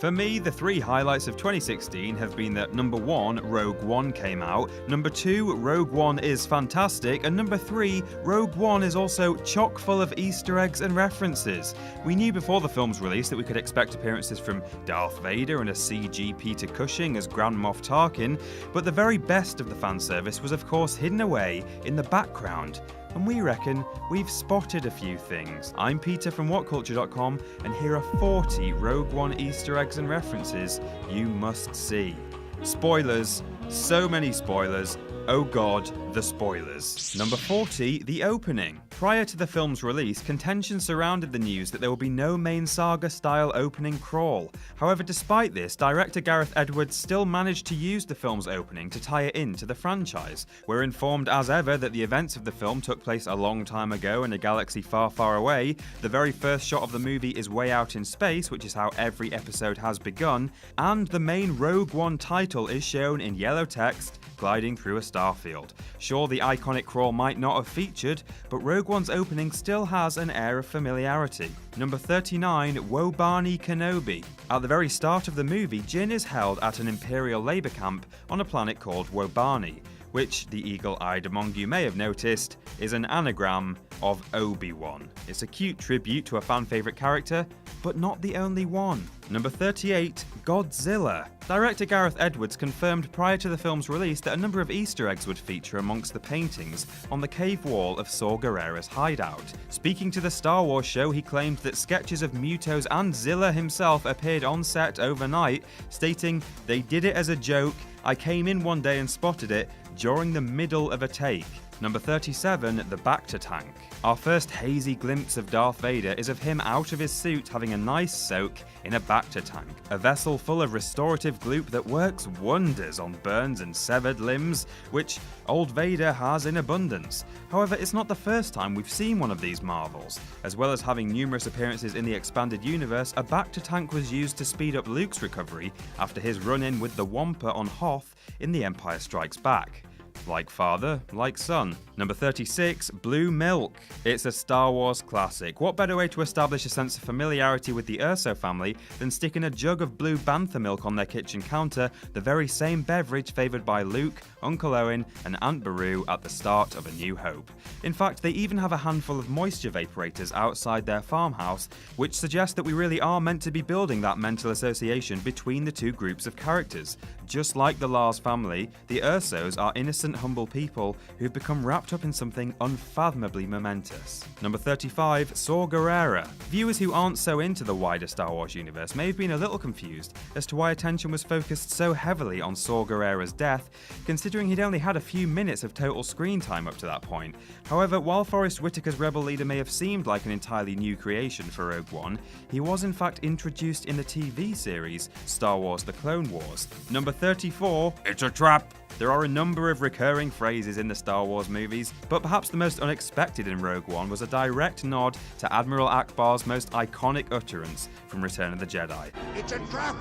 For me, the three highlights of 2016 have been that number 1, Rogue One came out, number 2, Rogue One is fantastic, and number 3, Rogue One is also chock full of Easter eggs and references. We knew before the film's release that we could expect appearances from Darth Vader and a CG Peter Cushing as Grand Moff Tarkin, but the very best of the fan service was of course hidden away in the background. And we reckon we've spotted a few things. I'm Peter from WhatCulture.com, and here are 40 Rogue One Easter eggs and references you must see. Spoilers, so many spoilers. Oh god, the spoilers. Number 40, the opening. Prior to the film's release, contention surrounded the news that there will be no main saga-style opening crawl. However, despite this, director Gareth Edwards still managed to use the film's opening to tie it into the franchise. We're informed as ever that the events of the film took place a long time ago in a galaxy far, far away. The very first shot of the movie is way out in space, which is how every episode has begun, and the main Rogue One title is shown in yellow text, gliding through a starfield. Sure, the iconic crawl might not have featured, but Rogue One's opening still has an air of familiarity. Number 39, Wobani Kenobi. At the very start of the movie, Jyn is held at an Imperial labor camp on a planet called Wobani, which the eagle-eyed among you may have noticed is an anagram of Obi-Wan. It's a cute tribute to a fan-favourite character, but not the only one. Number 38, Godzilla. Director Gareth Edwards confirmed prior to the film's release that a number of Easter eggs would feature amongst the paintings on the cave wall of Saw Gerrera's hideout. Speaking to the Star Wars show, he claimed that sketches of Mutos and Zilla himself appeared on set overnight, stating, "They did it as a joke. I came in one day and spotted it during the middle of a take." Number 37, the Bacta tank. Our first hazy glimpse of Darth Vader is of him out of his suit having a nice soak in a Bacta tank, a vessel full of restorative gloop that works wonders on burns and severed limbs, which old Vader has in abundance. However, it's not the first time we've seen one of these marvels. As well as having numerous appearances in the expanded universe, a Bacta tank was used to speed up Luke's recovery after his run-in with the Wampa on Hoth in The Empire Strikes Back. Like father, like son. Number 36, Blue Milk. It's a Star Wars classic. What better way to establish a sense of familiarity with the Urso family than sticking a jug of blue bantha milk on their kitchen counter, the very same beverage favoured by Luke, Uncle Owen, and Aunt Beru at the start of A New Hope. In fact, they even have a handful of moisture vaporators outside their farmhouse, which suggests that we really are meant to be building that mental association between the two groups of characters. Just like the Lars family, the Ursos are innocent, humble people who've become wrapped up in something unfathomably momentous. Number 35, Saw Gerrera. Viewers who aren't so into the wider Star Wars universe may have been a little confused as to why attention was focused so heavily on Saw Gerrera's death, considering he'd only had a few minutes of total screen time up to that point. However, while Forrest Whitaker's Rebel leader may have seemed like an entirely new creation for Rogue One, he was in fact introduced in the TV series Star Wars: The Clone Wars. Number 34, it's a trap. There are a number of recurring phrases in the Star Wars movies, but perhaps the most unexpected in Rogue One was a direct nod to Admiral Akbar's most iconic utterance from Return of the Jedi. It's a trap!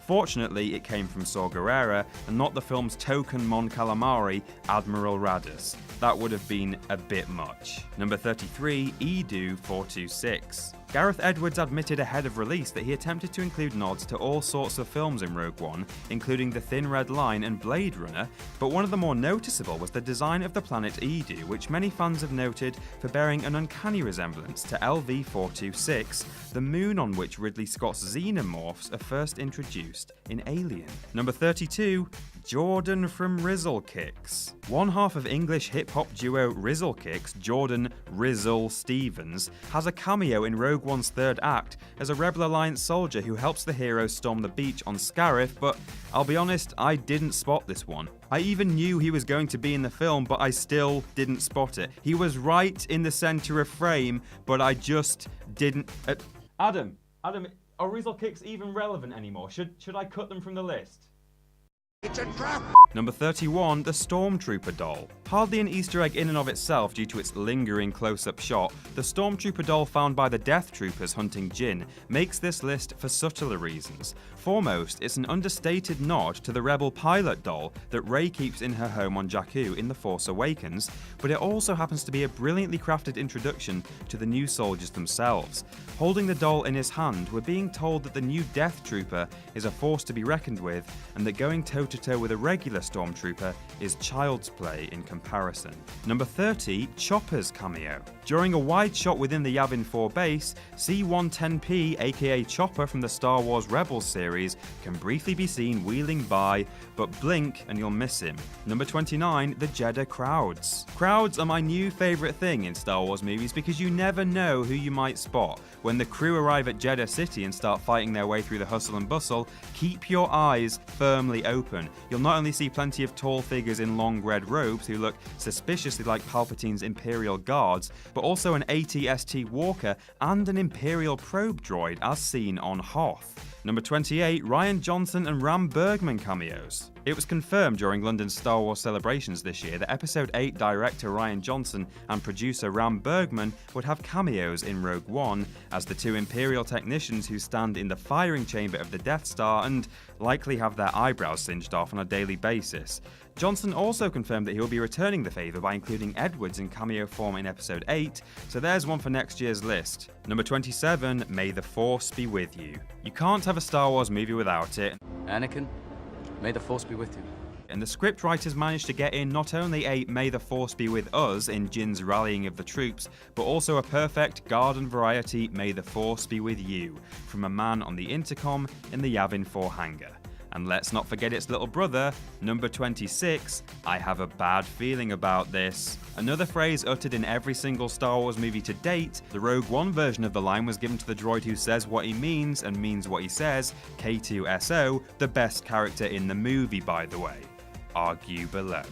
Fortunately, it came from Saw Gerrera and not the film's token Mon Calamari, Admiral Raddus. That would have been a bit much. Number 33, Edu 426. Gareth Edwards admitted ahead of release that he attempted to include nods to all sorts of films in Rogue One, including The Thin Red Line and Blade Runner, but one of the more noticeable was the design of the planet Edu, which many fans have noted for bearing an uncanny resemblance to LV-426, the moon on which Ridley Scott's xenomorphs are first introduced in Alien. Number 32, Jordan from Rizzle Kicks. One half of English hip-hop duo Rizzle Kicks, Jordan Rizzle Stevens, has a cameo in Rogue One's third act as a Rebel Alliance soldier who helps the heroes storm the beach on Scarif, but I'll be honest, I didn't spot this one. I even knew he was going to be in the film, but I still didn't spot it. He was right in the centre of frame, but I just didn't... Adam, are Rizzle Kicks even relevant anymore? Should I cut them from the list? It's a trap! Number 31, the Stormtrooper doll. Hardly an Easter egg in and of itself due to its lingering close-up shot, the Stormtrooper doll found by the Death Troopers hunting Jyn makes this list for subtler reasons. Foremost, it's an understated nod to the Rebel pilot doll that Rey keeps in her home on Jakku in The Force Awakens, but it also happens to be a brilliantly crafted introduction to the new soldiers themselves. Holding the doll in his hand, we're being told that the new Death Trooper is a force to be reckoned with, and that going toe-to-toe with a regular Stormtrooper is child's play in comparison. Number 30, Chopper's cameo. During a wide shot within the Yavin 4 base, C-110P, aka Chopper from the Star Wars Rebels series, can briefly be seen wheeling by, but blink and you'll miss him. Number 29, the Jedha crowds. Crowds are my new favourite thing in Star Wars movies because you never know who you might spot. When the crew arrive at Jedha City and start fighting their way through the hustle and bustle, keep your eyes firmly open. You'll not only see plenty of tall figures in long red robes who look suspiciously like Palpatine's Imperial guards, but also an AT-ST Walker and an Imperial probe droid as seen on Hoth. Number 28, Rian Johnson and Ram Bergman cameos. It was confirmed during London's Star Wars celebrations this year that Episode 8 director Rian Johnson and producer Ram Bergman would have cameos in Rogue One as the two Imperial technicians who stand in the firing chamber of the Death Star and likely have their eyebrows singed off on a daily basis. Johnson also confirmed that he will be returning the favour by including Edwards in cameo form in Episode 8, so there's one for next year's list. Number 27, May the Force be with you. You can't have a Star Wars movie without it. Anakin, may the Force be with you. And the scriptwriters managed to get in not only a May the Force be with us in Jyn's rallying of the troops, but also a perfect garden variety May the Force be with you from a man on the intercom in the Yavin 4 hangar. And let's not forget its little brother, number 26, I have a bad feeling about this. Another phrase uttered in every single Star Wars movie to date, the Rogue One version of the line was given to the droid who says what he means and means what he says, K2SO, the best character in the movie by the way. Argue below.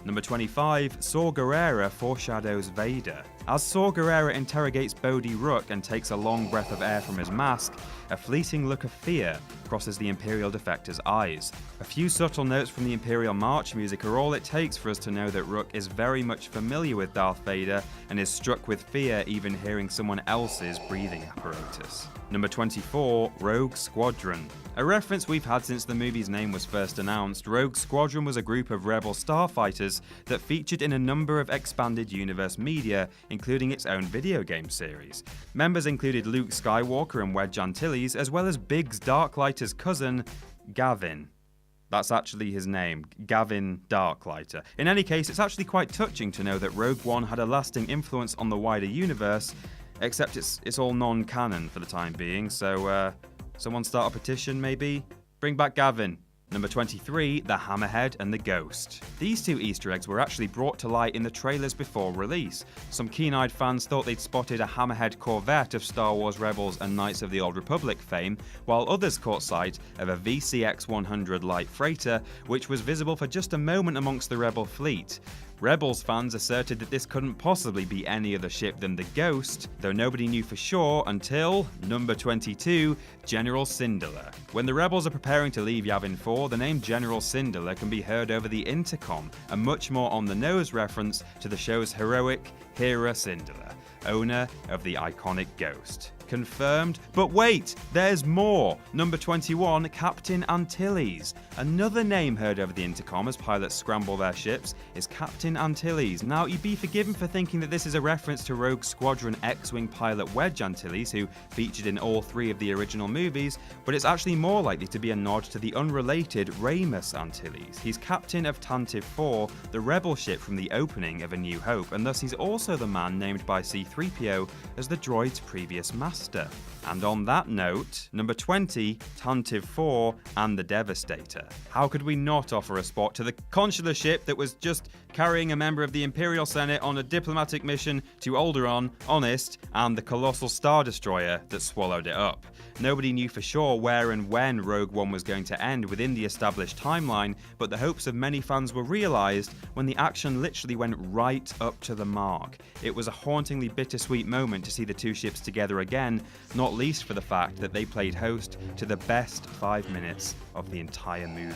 Number 25, Saw Gerrera foreshadows Vader. As Saw Gerrera interrogates Bodhi Rook and takes a long breath of air from his mask, a fleeting look of fear crosses the Imperial defector's eyes. A few subtle notes from the Imperial March music are all it takes for us to know that Rook is very much familiar with Darth Vader and is struck with fear even hearing someone else's breathing apparatus. Number 24, Rogue Squadron. A reference we've had since the movie's name was first announced, Rogue Squadron was a group of rebel starfighters that featured in a number of expanded universe media, including its own video game series. Members included Luke Skywalker and Wedge Antilles, as well as Biggs Darklighter's cousin, Gavin. That's actually his name, Gavin Darklighter. In any case, it's actually quite touching to know that Rogue One had a lasting influence on the wider universe, except it's all non-canon for the time being, so someone start a petition maybe? Bring back Gavin. Number 23, the Hammerhead and the Ghost. These two Easter eggs were actually brought to light in the trailers before release. Some keen-eyed fans thought they'd spotted a Hammerhead Corvette of Star Wars Rebels and Knights of the Old Republic fame, while others caught sight of a VCX-100 light freighter, which was visible for just a moment amongst the Rebel fleet. Rebels fans asserted that this couldn't possibly be any other ship than the Ghost, though nobody knew for sure until number 22, General Syndulla. When the Rebels are preparing to leave Yavin 4, the name General Syndulla can be heard over the intercom, a much more on-the-nose reference to the show's heroic Hera Syndulla, owner of the iconic Ghost. Confirmed? But wait, there's more! Number 21, Captain Antilles. Another name heard over the intercom as pilots scramble their ships is Captain Antilles. Now, you'd be forgiven for thinking that this is a reference to Rogue Squadron X-Wing pilot Wedge Antilles, who featured in all three of the original movies, but it's actually more likely to be a nod to the unrelated Ramus Antilles. He's captain of Tantive 4, the rebel ship from the opening of A New Hope, and thus he's also the man named by C-3PO as the droid's previous master. And on that note, number 20, Tantive 4 and the Devastator. How could we not offer a spot to the consular ship that was just carrying a member of the Imperial Senate on a diplomatic mission to Alderaan, Honest, and the colossal Star Destroyer that swallowed it up? Nobody knew for sure where and when Rogue One was going to end within the established timeline, but the hopes of many fans were realised when the action literally went right up to the mark. It was a hauntingly bittersweet moment to see the two ships together again, again, not least for the fact that they played host to the best 5 minutes of the entire movie.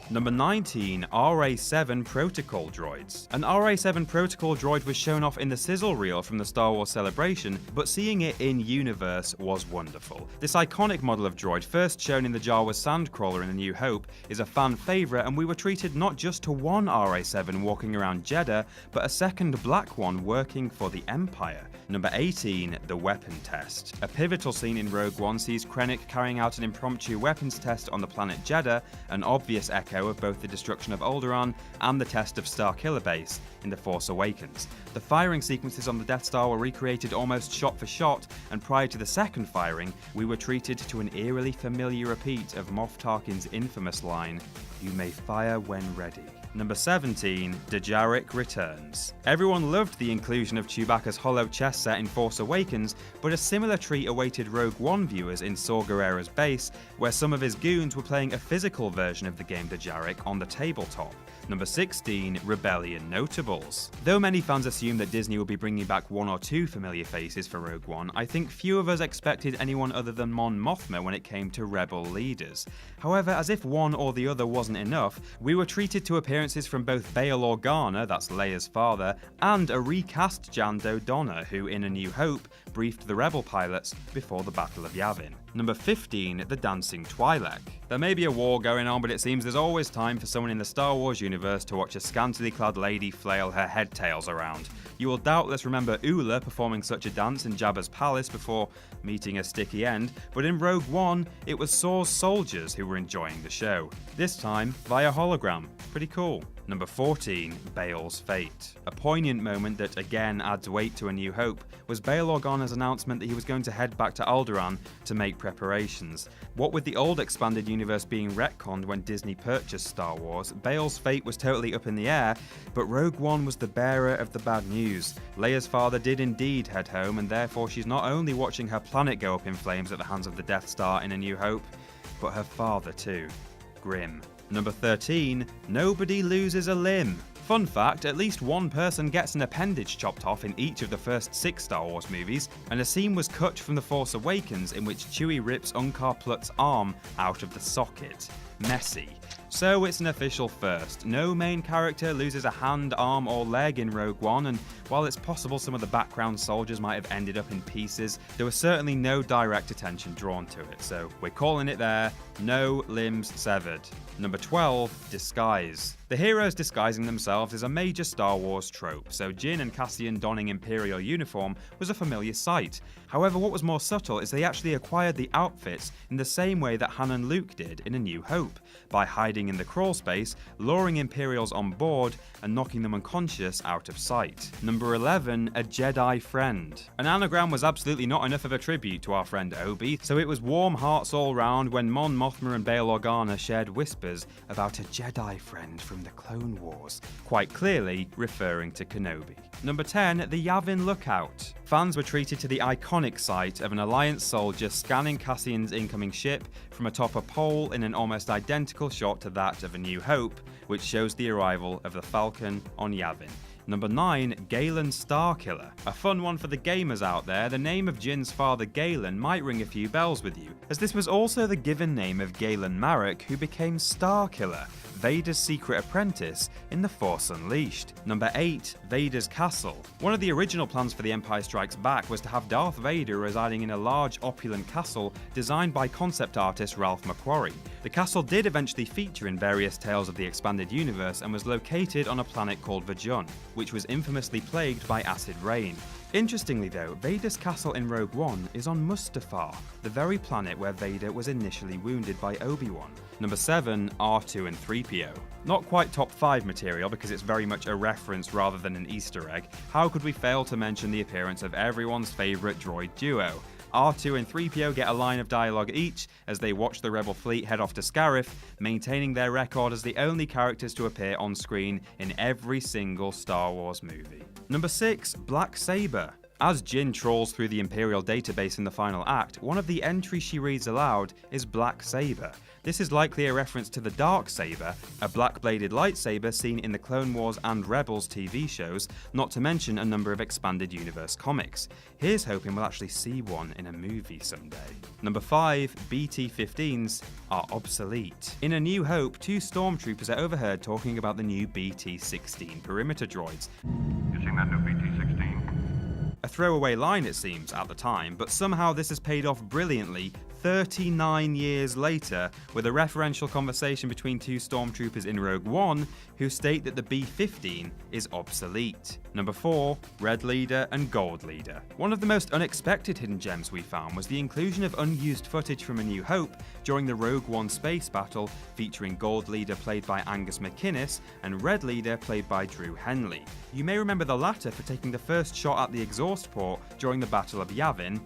Number 19, RA-7 Protocol Droids. An RA-7 Protocol droid was shown off in the sizzle reel from the Star Wars Celebration, but seeing it in universe was wonderful. This iconic model of droid, first shown in the Jawa Sandcrawler in A New Hope, is a fan favourite, and we were treated not just to one RA-7 walking around Jeddah, but a second black one working for the Empire. Number 18, the weapon test. A pivotal scene in Rogue One sees Krennic carrying out an impromptu weapons test on the planet Jeddah, an obvious echo of both the destruction of Alderaan and the test of Starkiller Base in The Force Awakens. The firing sequences on the Death Star were recreated almost shot for shot, and prior to the second firing, we were treated to an eerily familiar repeat of Moff Tarkin's infamous line, "You may fire when ready." Number 17, Dejarik returns. Everyone loved the inclusion of Chewbacca's hollow chess set in Force Awakens, but a similar treat awaited Rogue One viewers in Saw Gerrera's base, where some of his goons were playing a physical version of the game Dejarik on the tabletop. Number 16, Rebellion Notables. Though many fans assume that Disney will be bringing back one or two familiar faces for Rogue One, I think few of us expected anyone other than Mon Mothma when it came to Rebel leaders. However, as if one or the other wasn't enough, we were treated to appearances from both Bail Organa, that's Leia's father, and a recast Jan Dodonna, who in A New Hope briefed the Rebel pilots before the Battle of Yavin. Number 15, the Dancing Twi'lek. There may be a war going on, but it seems there's always time for someone in the Star Wars universe to watch a scantily clad lady flail her head tails around. You will doubtless remember Oola performing such a dance in Jabba's palace before meeting a sticky end, but in Rogue One, it was Saw's soldiers who were enjoying the show. This time, via hologram. Pretty cool. Number 14, Bail's fate. A poignant moment that again adds weight to A New Hope was Bail Organa's announcement that he was going to head back to Alderaan to make preparations. What with the old expanded universe being retconned when Disney purchased Star Wars, Bail's fate was totally up in the air, but Rogue One was the bearer of the bad news. Leia's father did indeed head home, and therefore she's not only watching her planet go up in flames at the hands of the Death Star in A New Hope, but her father too. Grim. Number 13, nobody loses a limb. Fun fact, at least one person gets an appendage chopped off in each of the first 6 Star Wars movies, and a scene was cut from The Force Awakens in which Chewie rips Unkar Plutt's arm out of the socket. Messy. So it's an official first. No main character loses a hand, arm or leg in Rogue One, and while it's possible some of the background soldiers might have ended up in pieces, there was certainly no direct attention drawn to it, so we're calling it there, no limbs severed. Number 12, disguise. The heroes disguising themselves is a major Star Wars trope, so Jyn and Cassian donning Imperial uniform was a familiar sight. However, what was more subtle is they actually acquired the outfits in the same way that Han and Luke did in A New Hope, by hiding in the crawl space, luring Imperials on board, and knocking them unconscious out of sight. Number 11, a Jedi friend. An anagram was absolutely not enough of a tribute to our friend Obi, so it was warm hearts all round when Mon Mothma and Bail Organa shared whispers about a Jedi friend from the Clone Wars, quite clearly referring to Kenobi. Number 10, the Yavin Lookout. Fans were treated to the iconic sight of an Alliance soldier scanning Cassian's incoming ship from atop a pole in an almost identical shot to that of A New Hope, which shows the arrival of the Falcon on Yavin. Number 9, Galen Starkiller. A fun one for the gamers out there, the name of Jyn's father Galen might ring a few bells with you, as this was also the given name of Galen Marek, who became Starkiller, Vader's secret apprentice in The Force Unleashed. Number 8, Vader's Castle. One of the original plans for The Empire Strikes Back was to have Darth Vader residing in a large opulent castle designed by concept artist Ralph McQuarrie. The castle did eventually feature in various tales of the expanded universe and was located on a planet called Vajun, which was infamously plagued by acid rain. Interestingly though, Vader's castle in Rogue One is on Mustafar, the very planet where Vader was initially wounded by Obi-Wan. Number 7, R2 and 3PO. Not quite top 5 material because it's very much a reference rather than an Easter egg. How could we fail to mention the appearance of everyone's favourite droid duo? R2 and 3PO get a line of dialogue each as they watch the Rebel fleet head off to Scarif, maintaining their record as the only characters to appear on screen in every single Star Wars movie. Number 6, Black Saber. As Jin trawls through the Imperial database in the final act, one of the entries she reads aloud is Black Saber. This is likely a reference to the Dark Saber, a black-bladed lightsaber seen in the Clone Wars and Rebels TV shows, not to mention a number of expanded universe comics. Here's hoping we'll actually see one in a movie someday. Number 5, BT-15s are obsolete. In A New Hope, 2 stormtroopers are overheard talking about the new BT-16 perimeter droids. You seen that new BT-16? A throwaway line it seems at the time, but somehow this has paid off brilliantly 39 years later with a referential conversation between 2 stormtroopers in Rogue One who state that the B-15 is obsolete. Number 4, Red Leader and Gold Leader. One of the most unexpected hidden gems we found was the inclusion of unused footage from A New Hope during the Rogue One space battle featuring Gold Leader played by Angus MacInnes and Red Leader played by Drew Henley. You may remember the latter for taking the first shot at the exhaust port during the Battle of Yavin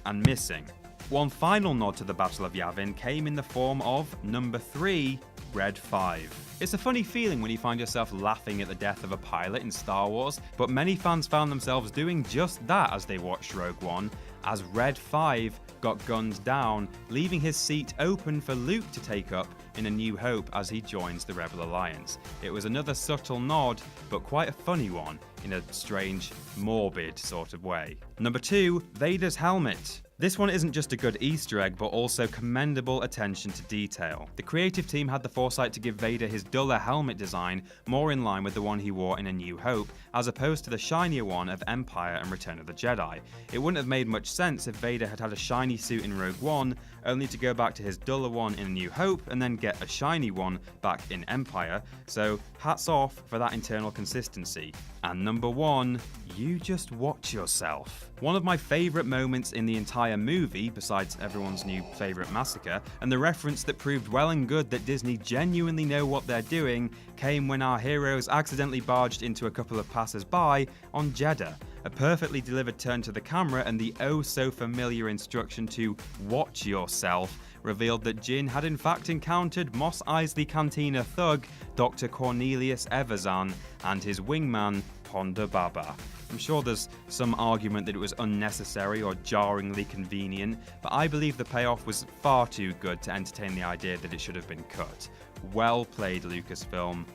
and missing. One final nod to the Battle of Yavin came in the form of number 3, Red 5. It's a funny feeling when you find yourself laughing at the death of a pilot in Star Wars, but many fans found themselves doing just that as they watched Rogue One, as Red 5 got gunned down, leaving his seat open for Luke to take up in A New Hope as he joins the Rebel Alliance. It was another subtle nod, but quite a funny one, in a strange, morbid sort of way. Number 2, Vader's helmet. This one isn't just a good Easter egg, but also commendable attention to detail. The creative team had the foresight to give Vader his duller helmet design more in line with the one he wore in A New Hope, as opposed to the shinier one of Empire and Return of the Jedi. It wouldn't have made much sense if Vader had had a shiny suit in Rogue One, only to go back to his duller one in A New Hope and then get a shiny one back in Empire, so hats off for that internal consistency. And number 1, you just watch yourself. One of my favourite moments in the entire movie, besides everyone's new favourite massacre, and the reference that proved well and good that Disney genuinely know what they're doing, came when our heroes accidentally barged into a couple of passers-by on Jeddah. A perfectly delivered turn to the camera and the oh so familiar instruction to watch yourself revealed that Jin had in fact encountered Mos Eisley Cantina thug Dr. Cornelius Everzan and his wingman Ponda Baba. I'm sure there's some argument that it was unnecessary or jarringly convenient, but I believe the payoff was far too good to entertain the idea that it should have been cut. Well played, Lucasfilm.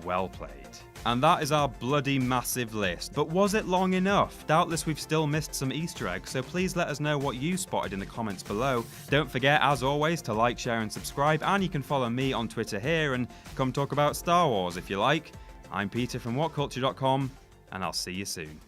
Well played. And that is our bloody massive list. But was it long enough? Doubtless we've still missed some Easter eggs, so please let us know what you spotted in the comments below. Don't forget, as always, to like, share and subscribe, and you can follow me on Twitter here and come talk about Star Wars if you like. I'm Peter from WhatCulture.com, and I'll see you soon.